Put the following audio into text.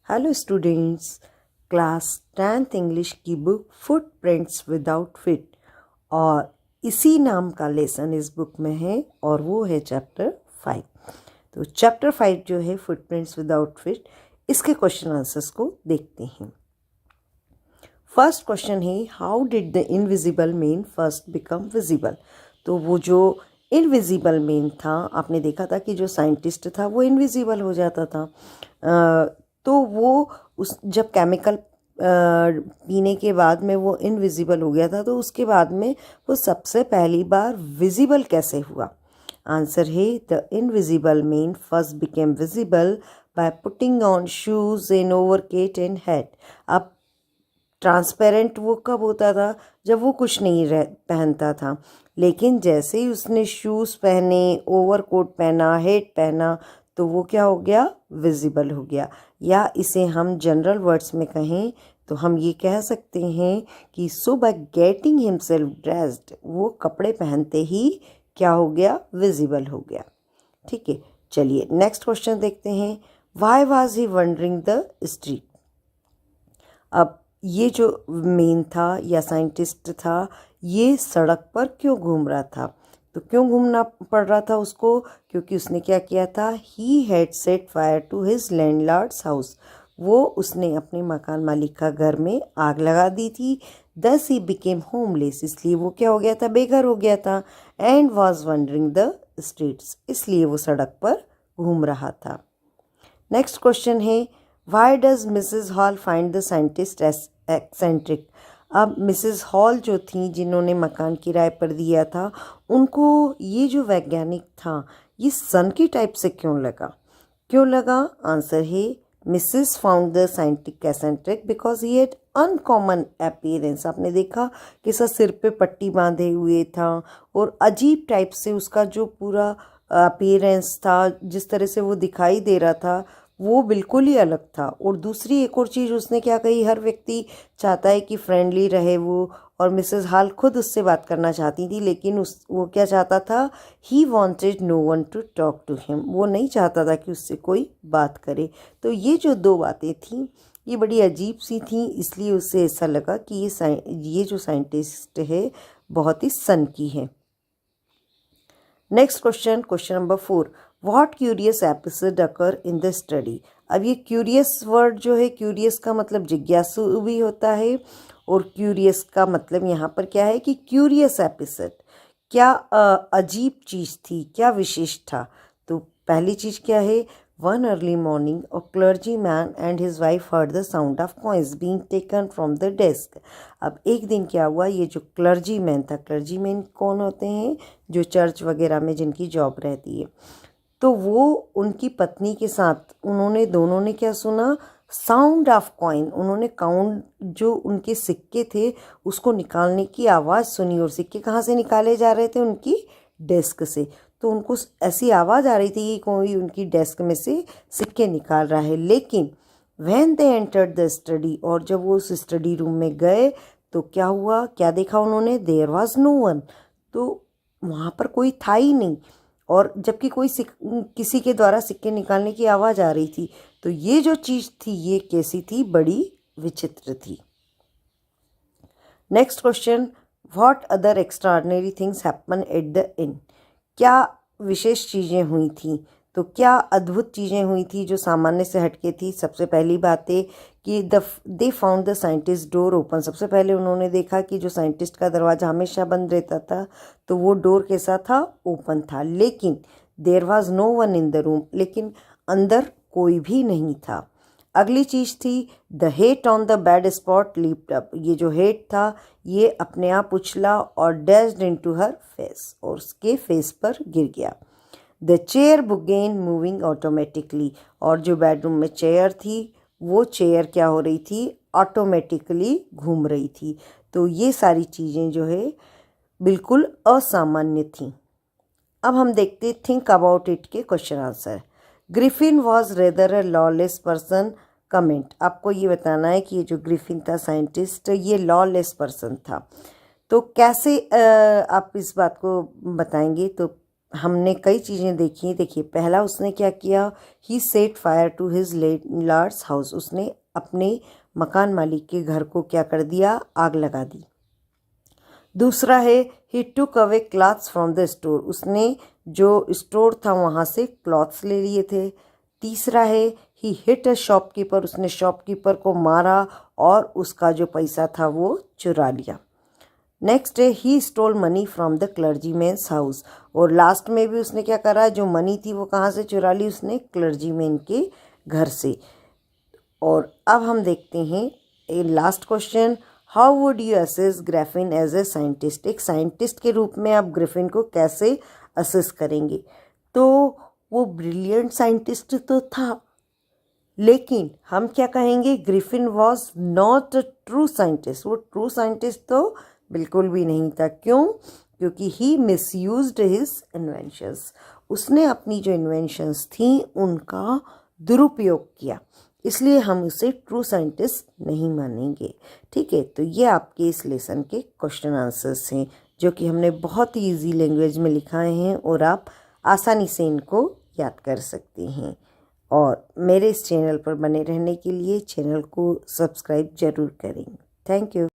Hello students, class 10th English की book footprints without fit और इसी नाम का लेसन इस बुक में है और वो है चैप्टर 5। तो चैप्टर 5 जो है फुटप्रिंट्स विदाउट फिट, इसके क्वेश्चन आंसर्स को देखते हैं। फर्स्ट क्वेश्चन है, how did the invisible man first become visible. तो वो जो इनविजिबल मैन था, आपने देखा था कि जो साइंटिस्ट था वो इनविजिबल हो जाता था। तो वो उस जब केमिकल पीने के बाद में वो इनविजिबल हो गया था, तो उसके बाद में वो सबसे पहली बार विजिबल कैसे हुआ। आंसर है, the invisible man first became visible by putting on shoes and overcoat and hat. अब ट्रांसपेरेंट वो कब होता था, जब वो कुछ नहीं पहनता था, लेकिन जैसे ही उसने शूज़ पहने, ओवरकोट पहना, हेट पहना, तो वो क्या हो गया, विजिबल हो गया। या इसे हम जनरल वर्ड्स में कहें तो हम ये कह सकते हैं कि सो बाय गेटिंग हिमसेल्फ ड्रेस्ड, वो कपड़े पहनते ही क्या हो गया, विजिबल हो गया। ठीक है, चलिए नेक्स्ट क्वेश्चन देखते हैं। Why was he wondering the street. अब ये जो मेन था या साइंटिस्ट था, ये सड़क पर क्यों घूम रहा था। तो क्यों घूमना पड़ रहा था उसको, क्योंकि उसने क्या किया था, he had set fire to his landlord's house. वो उसने अपने मकान मालिक का घर में आग लगा दी थी। दस ही बिकेम होमलेस, इसलिए वो क्या हो गया था, बेघर हो गया था। And was wondering the streets, इसलिए वो सड़क पर घूम रहा था। नेक्स्ट क्वेश्चन है, why does Mrs hall find the scientist eccentric. अब मिसेस हॉल जो थी, जिन्होंने मकान किराए पर दिया था, उनको ये जो वैज्ञानिक था ये सन की टाइप से क्यों लगा। आंसर है, Mrs found the scientist eccentric because he had uncommon appearance. आपने देखा कि सर सिर पे पट्टी बांधे हुए था और अजीब टाइप से उसका जो पूरा अपीयरेंस था, जिस तरह से वो दिखाई दे रहा था, वो बिल्कुल ही अलग था। और दूसरी एक और चीज़ उसने क्या कही, हर व्यक्ति चाहता है कि फ्रेंडली रहे वो, और मिसेस हॉल खुद उससे बात करना चाहती थी, लेकिन वो क्या चाहता था, he wanted no one to talk to him. वो नहीं चाहता था कि उससे कोई बात करे। तो ये जो दो बातें थीं, ये बड़ी अजीब सी थी, इसलिए उसे ऐसा लगा कि ये जो साइंटिस्ट है बहुत ही सन की है। Next question, question number 4, what curious episode occur in the study. अब ये क्यूरियस वर्ड जो है, क्यूरियस का मतलब जिज्ञासु भी होता है, और क्यूरियस का मतलब यहाँ पर क्या है कि क्यूरियस एपिसोड, क्या अजीब चीज़ थी, क्या विशेष था। तो पहली चीज़ क्या है, one early morning a clergy man and his wife heard the sound of coins being taken from the desk. अब एक दिन क्या हुआ, ये जो क्लर्जी मैन था, क्लर्जी मैन कौन होते हैं, जो चर्च वगैरह में जिनकी जॉब रहती है, तो वो उनकी पत्नी के साथ उन्होंने दोनों ने क्या सुना, साउंड ऑफ कॉइन। उन्होंने काउंट, जो उनके सिक्के थे उसको निकालने की आवाज़ सुनी, और सिक्के कहाँ से निकाले जा रहे थे, उनकी डेस्क से। तो उनको ऐसी आवाज़ आ रही थी कि कोई उनकी डेस्क में से सिक्के निकाल रहा है। लेकिन when they entered the study, और जब वो उस स्टडी रूम में गए तो क्या हुआ, क्या देखा उन्होंने, देयर वाज नो वन। तो वहाँ पर कोई था ही नहीं, और जबकि किसी के द्वारा सिक्के निकालने की आवाज़ आ रही थी। तो ये जो चीज़ थी ये कैसी थी, बड़ी विचित्र थी। Next question, what other extraordinary things happen at the in. क्या विशेष चीज़ें हुई थी, तो क्या अद्भुत चीज़ें हुई थी जो सामान्य से हटके थी। सबसे पहली बात है कि they found the scientist door open. सबसे पहले उन्होंने देखा कि जो साइंटिस्ट का दरवाज़ा हमेशा बंद रहता था, तो वो डोर कैसा था, ओपन था। लेकिन there was no one in the room, लेकिन अंदर कोई भी नहीं था। अगली चीज़ थी, the hat on the bed spot leaped up. ये जो हेट था ये अपने आप उछला और डैश्ड इनटू हर फेस, और उसके फेस पर गिर गया। The chair began moving automatically, और जो बेडरूम में चेयर थी वो चेयर क्या हो रही थी, ऑटोमेटिकली घूम रही थी। तो ये सारी चीज़ें जो है बिल्कुल असामान्य थी। अब हम देखते थिंक अबाउट इट के question answer. Griffin was rather a lawless person, comment. आपको ये बताना है कि ये जो ग्रिफिन था साइंटिस्ट, ये लॉलेस पर्सन था। तो कैसे आप इस बात को बताएंगे, तो हमने कई चीज़ें देखी। देखिए, पहला उसने क्या किया, he set fire to his landlord's house, उसने अपने मकान मालिक के घर को क्या कर दिया, आग लगा दी। दूसरा है he took away clothes from the store, उसने जो स्टोर था वहाँ से क्लॉथ्स ले लिए थे। तीसरा है ही हिट अ शॉपकीपर, उसने शॉपकीपर को मारा और उसका जो पैसा था वो चुरा लिया। नेक्स्ट है he stole money from the clergyman's house, और लास्ट में भी उसने क्या करा, जो मनी थी वो कहाँ से चुरा ली, उसने क्लर्जीमैन के घर से। और अब हम देखते हैं a last question, how would you assess Griffin as a scientist, एक साइंटिस्ट के रूप में आप ग्रिफिन को कैसे असेस करेंगे। तो वो ब्रिलियंट साइंटिस्ट तो था, लेकिन हम क्या कहेंगे, Griffin was not a true scientist, वो ट्रू साइंटिस्ट तो बिल्कुल भी नहीं था। क्यों? क्योंकि ही मिसयूज्ड हिज इन्वेंशंस, उसने अपनी जो इन्वेंशंस थी उनका दुरुपयोग किया, इसलिए हम उसे ट्रू साइंटिस्ट नहीं मानेंगे। ठीक है, तो ये आपके इस लेसन के क्वेश्चन आंसर्स हैं जो कि हमने बहुत ही ईजी लैंग्वेज में लिखाए हैं और आप आसानी से इनको याद कर सकते हैं। और मेरे इस चैनल पर बने रहने के लिए चैनल को सब्सक्राइब ज़रूर करें। Thank you.